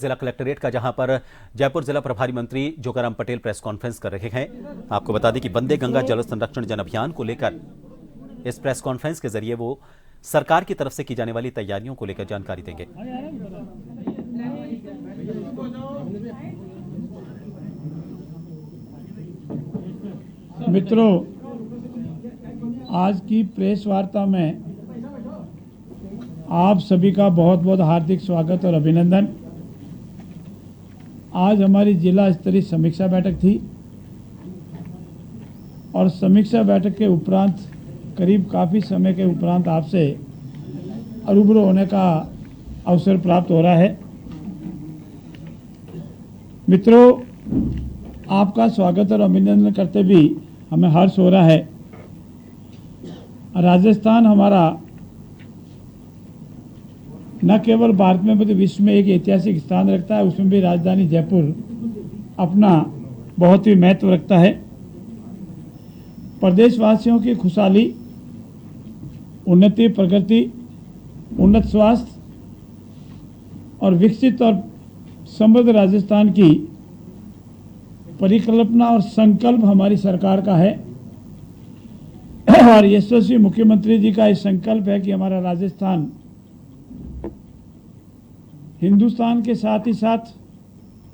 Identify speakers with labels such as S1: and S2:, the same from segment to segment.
S1: जिला कलेक्ट्रेट का, जहां पर जयपुर जिला प्रभारी मंत्री जोगाराम पटेल प्रेस कॉन्फ्रेंस कर रहे हैं। आपको बता दें कि वंदे गंगा जल संरक्षण जन अभियान को लेकर इस प्रेस कॉन्फ्रेंस के जरिए वो सरकार की तरफ से की जाने वाली तैयारियों को लेकर जानकारी देंगे।
S2: मित्रों, आज की प्रेस वार्ता में आप सभी का बहुत बहुत हार्दिक स्वागत और अभिनंदन। आज हमारी जिला स्तरीय समीक्षा बैठक थी और समीक्षा बैठक के उपरांत करीब काफ़ी समय के उपरांत आपसे रूबरू होने का अवसर प्राप्त हो रहा है। मित्रों, आपका स्वागत और अभिनंदन करते भी हमें हर्ष हो रहा है। राजस्थान हमारा न केवल भारत में बल्कि विश्व में एक ऐतिहासिक स्थान रखता है। उसमें भी राजधानी जयपुर अपना बहुत ही महत्व रखता है। प्रदेशवासियों की खुशहाली, उन्नति, प्रगति, उन्नत स्वास्थ्य और विकसित और समृद्ध राजस्थान की परिकल्पना और संकल्प हमारी सरकार का है और यशस्वी मुख्यमंत्री जी का ये संकल्प है कि हमारा राजस्थान हिंदुस्तान के साथ ही साथ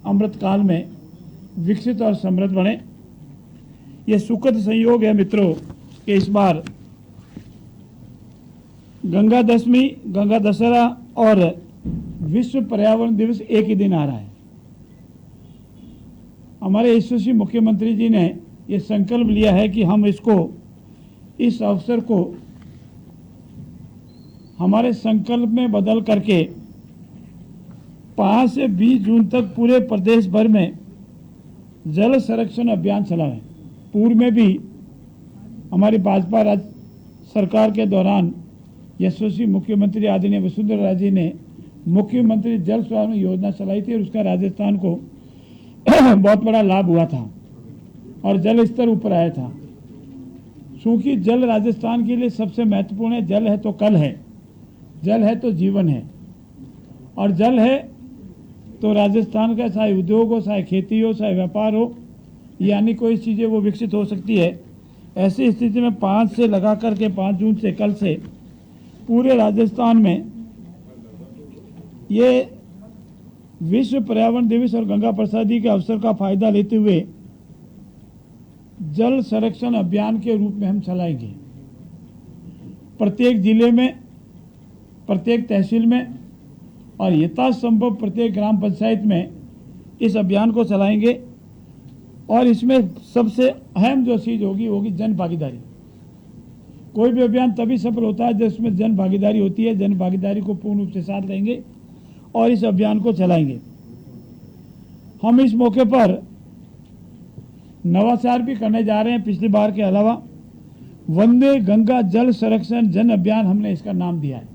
S2: अमृतकाल में विकसित और समृद्ध बने। ये सुखद संयोग है मित्रों कि इस बार गंगा दशमी, गंगा दशहरा और विश्व पर्यावरण दिवस एक ही दिन आ रहा है। हमारे यशस्वी मुख्यमंत्री जी ने ये संकल्प लिया है कि हम इस अवसर को हमारे संकल्प में बदल करके 5 से 20 जून तक पूरे प्रदेश भर में जल संरक्षण अभियान चलाएं। पूर्व में भी हमारी भाजपा राज्य सरकार के दौरान यशस्वी मुख्यमंत्री आदरणीय वसुंधरा राजे जी ने मुख्यमंत्री जल स्वास्थ्य योजना चलाई थी और उसका राजस्थान को बहुत बड़ा लाभ हुआ था और जल स्तर ऊपर आया था। क्योंकि जल राजस्थान के लिए सबसे महत्वपूर्ण है। जल है तो कल है, जल है तो जीवन है और जल है तो राजस्थान का चाहे उद्योग हो, चाहे खेती हो, चाहे व्यापार हो, यानी कोई चीज़ें वो विकसित हो सकती है। ऐसी स्थिति में 5 से लगा करके 5 जून से कल से पूरे राजस्थान में ये विश्व पर्यावरण दिवस और गंगा प्रसादी के अवसर का फायदा लेते हुए जल संरक्षण अभियान के रूप में हम चलाएंगे। प्रत्येक जिले में, प्रत्येक तहसील में और यथासंभव प्रत्येक ग्राम पंचायत में इस अभियान को चलाएंगे और इसमें सबसे अहम जो चीज होगी जन भागीदारी। कोई भी अभियान तभी सफल होता है जिसमें जन भागीदारी होती है। जन भागीदारी को पूर्ण रूप से साथ लेंगे और इस अभियान को चलाएंगे। हम इस मौके पर नवाचार भी करने जा रहे हैं। पिछली बार के अलावा वंदे गंगा जल संरक्षण जन अभियान हमने इसका नाम दिया है।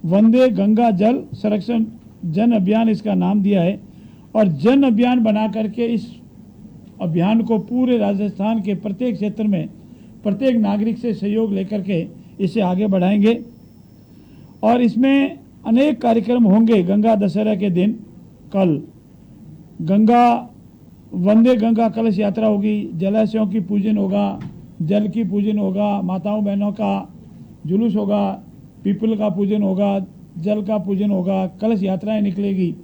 S2: वंदे गंगा जल संरक्षण जन अभियान इसका नाम दिया है और जन अभियान बना करके इस अभियान को पूरे राजस्थान के प्रत्येक क्षेत्र में प्रत्येक नागरिक से सहयोग लेकर के इसे आगे बढ़ाएंगे और इसमें अनेक कार्यक्रम होंगे। गंगा दशहरा के दिन कल वंदे गंगा कलश यात्रा होगी, जलाशयों की पूजन होगा, जल की पूजन होगा, माताओं बहनों का जुलूस होगा, पीपल का पूजन होगा, जल का पूजन होगा, कलश यात्राएं निकलेगी।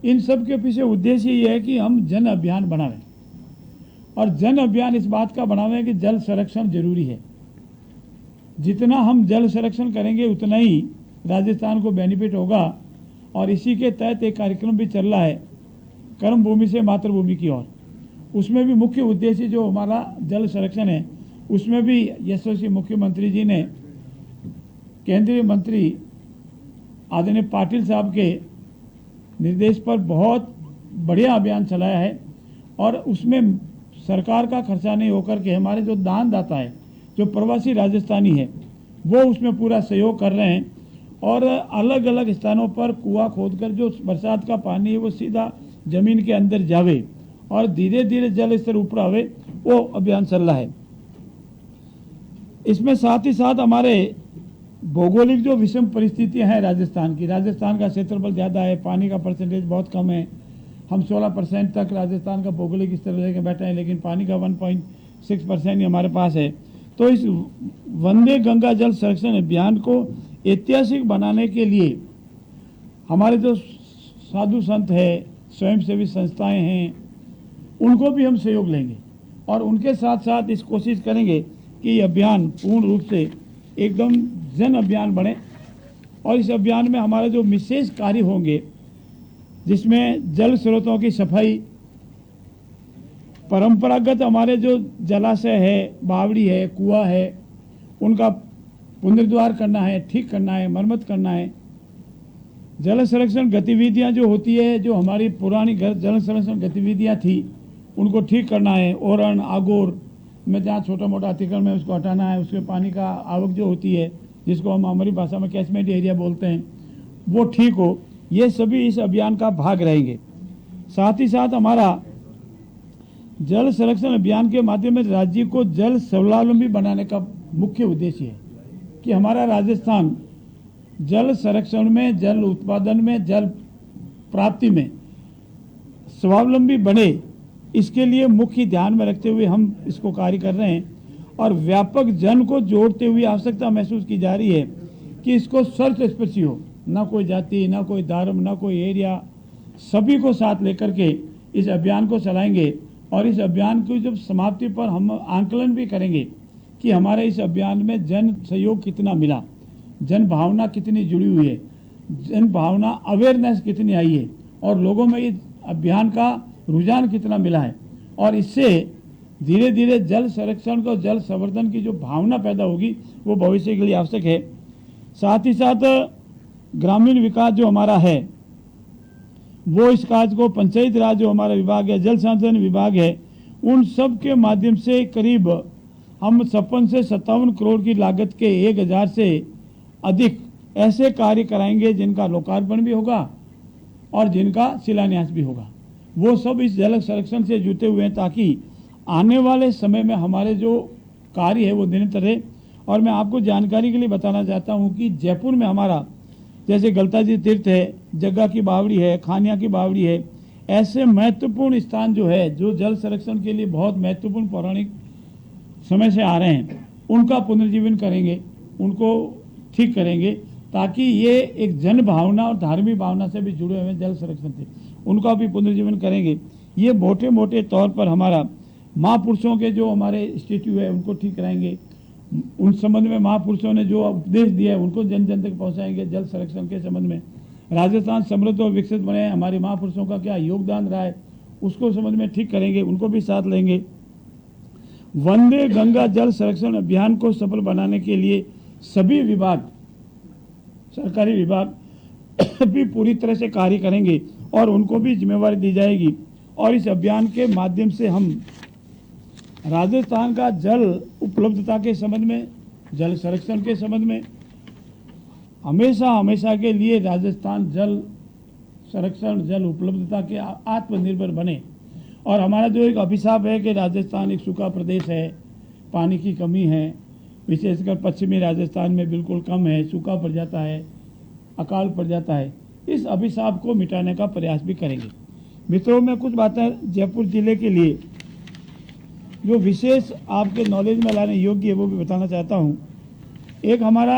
S2: इन सब के पीछे उद्देश्य ये है कि हम जन अभियान बनावें और जन अभियान इस बात का बनावें कि जल संरक्षण जरूरी है। जितना हम जल संरक्षण करेंगे उतना ही राजस्थान को बेनिफिट होगा और इसी के तहत एक कार्यक्रम भी चल रहा है, कर्म भूमि से मातृभूमि की ओर। उसमें भी मुख्य उद्देश्य जो हमारा जल संरक्षण है, उसमें भी यशस्वी मुख्यमंत्री जी ने केंद्रीय मंत्री आदरणीय पाटिल साहब के निर्देश पर बहुत बढ़िया अभियान चलाया है और उसमें सरकार का खर्चा नहीं होकर के हमारे जो दानदाता है, जो प्रवासी राजस्थानी है, वो उसमें पूरा सहयोग कर रहे हैं और अलग अलग स्थानों पर कुआं खोदकर जो बरसात का पानी है वो सीधा जमीन के अंदर जावे और धीरे धीरे जल स्तर ऊपर आवे, वो अभियान चल रहा है। इसमें साथ ही साथ हमारे भौगोलिक जो विषम परिस्थितियां हैं राजस्थान की, राजस्थान का क्षेत्रफल ज़्यादा है, पानी का परसेंटेज बहुत कम है। हम 16% तक राजस्थान का भौगोलिक स्तर लेकर बैठे हैं, लेकिन पानी का 1.6% ही हमारे पास है। तो इस वंदे गंगा जल संरक्षण अभियान को ऐतिहासिक बनाने के लिए हमारे जो साधु संत है, स्वयंसेवी संस्थाएं हैं, उनको भी हम सहयोग लेंगे और उनके साथ साथ इस कोशिश करेंगे कि ये अभियान पूर्ण रूप से एकदम जन अभियान बने। और इस अभियान में हमारे जो विशेष कार्य होंगे, जिसमें जल स्रोतों की सफाई, परंपरागत हमारे जो जलाशय है, बावड़ी है, कुआं है, उनका पुनर्द्वार करना है, ठीक करना है, मरम्मत करना है। जल संरक्षण गतिविधियां जो होती है, जो हमारी पुरानी जल संरक्षण गतिविधियां थी, उनको ठीक करना है। ओरण आगोर में जहाँ छोटा मोटा अतिक्रमण है उसको हटाना है, उसके पानी का आवक जो होती है, जिसको हम हमारी भाषा में कैचमेंट एरिया बोलते हैं, वो ठीक हो। ये सभी इस अभियान का भाग रहेंगे। साथ ही साथ हमारा जल संरक्षण अभियान के माध्यम में राज्य को जल स्वावलंबी बनाने का मुख्य उद्देश्य है कि हमारा राजस्थान जल संरक्षण में, जल उत्पादन में, जल प्राप्ति में स्वावलंबी बने। इसके लिए मुख्य ध्यान में रखते हुए हम इसको कार्य कर रहे हैं और व्यापक जन को जोड़ते हुए आवश्यकता महसूस की जा रही है कि इसको सर्वस्पर्शी हो, ना कोई जाति, ना कोई धर्म, ना कोई एरिया, सभी को साथ लेकर के इस अभियान को चलाएंगे। और इस अभियान की जब समाप्ति पर हम आंकलन भी करेंगे कि हमारे इस अभियान में जन सहयोग कितना मिला, जन भावना कितनी जुड़ी हुई है, जन भावना अवेयरनेस कितनी आई है और लोगों में इस अभियान का रुझान कितना मिला है। और इससे धीरे धीरे जल संरक्षण को, जल संवर्धन की जो भावना पैदा होगी, वो भविष्य के लिए आवश्यक है। साथ ही साथ ग्रामीण विकास जो हमारा है, वो इस कार्य को पंचायत राज जो हमारा विभाग है, जल संसाधन विभाग है, उन सब के माध्यम से करीब हम 56 से 57 करोड़ की लागत के 1000 से अधिक ऐसे कार्य कराएंगे जिनका लोकार्पण भी होगा और जिनका शिलान्यास भी होगा। वो सब इस जल संरक्षण से जुटे हुए हैं ताकि आने वाले समय में हमारे जो कार्य है वो निरंतर रहे। और मैं आपको जानकारी के लिए बताना चाहता हूँ कि जयपुर में हमारा जैसे गलताजी तीर्थ है, जग्गा की बावड़ी है, खानिया की बावड़ी है, ऐसे महत्वपूर्ण स्थान जो है, जो जल संरक्षण के लिए बहुत महत्वपूर्ण पौराणिक समय से आ रहे हैं, उनका पुनर्जीवन करेंगे, उनको ठीक करेंगे ताकि ये एक जन भावना और धार्मिक भावना से भी जुड़े हुए जल संरक्षण से, उनका भी पुनर्जीवन करेंगे। ये मोटे मोटे तौर पर हमारा महापुरुषों के जो हमारे स्टेच्यू है उनको ठीक कराएंगे। उन संबंध में महापुरुषों ने जो उपदेश दिया है उनको जन जन तक पहुँचाएंगे। जल संरक्षण के संबंध में राजस्थान समृद्ध और विकसित बने, हमारे महापुरुषों का क्या योगदान रहा है उसको संबंध में ठीक करेंगे, उनको भी साथ लेंगे। वंदे गंगा जल संरक्षण अभियान को सफल बनाने के लिए सभी विभाग, सरकारी विभाग भी पूरी तरह से कार्य करेंगे और उनको भी जिम्मेवारी दी जाएगी। और इस अभियान के माध्यम से हम राजस्थान का जल उपलब्धता के संबंध में, जल संरक्षण के संबंध में हमेशा के लिए राजस्थान जल संरक्षण, जल उपलब्धता के आत्मनिर्भर बने। और हमारा जो एक अभिशाप है कि राजस्थान एक सूखा प्रदेश है, पानी की कमी है, विशेषकर पश्चिमी राजस्थान में बिल्कुल कम है, सूखा पड़ जाता है, अकाल पड़ जाता है, इस अभिशाप को मिटाने का प्रयास भी करेंगे। मित्रों, मैं कुछ बातें जयपुर जिले के लिए जो विशेष आपके नॉलेज में लाने योग्य है वो भी बताना चाहता हूँ। एक हमारा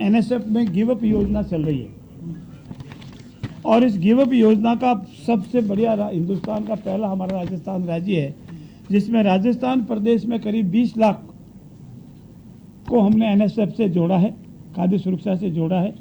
S2: NSF में गिव अप योजना चल रही है और इस गिव अप योजना का सबसे बढ़िया हिंदुस्तान का पहला हमारा राजस्थान राज्य है, जिसमें राजस्थान प्रदेश में करीब 20 लाख को हमने NSF से जोड़ा है, खाद्य सुरक्षा से जोड़ा है।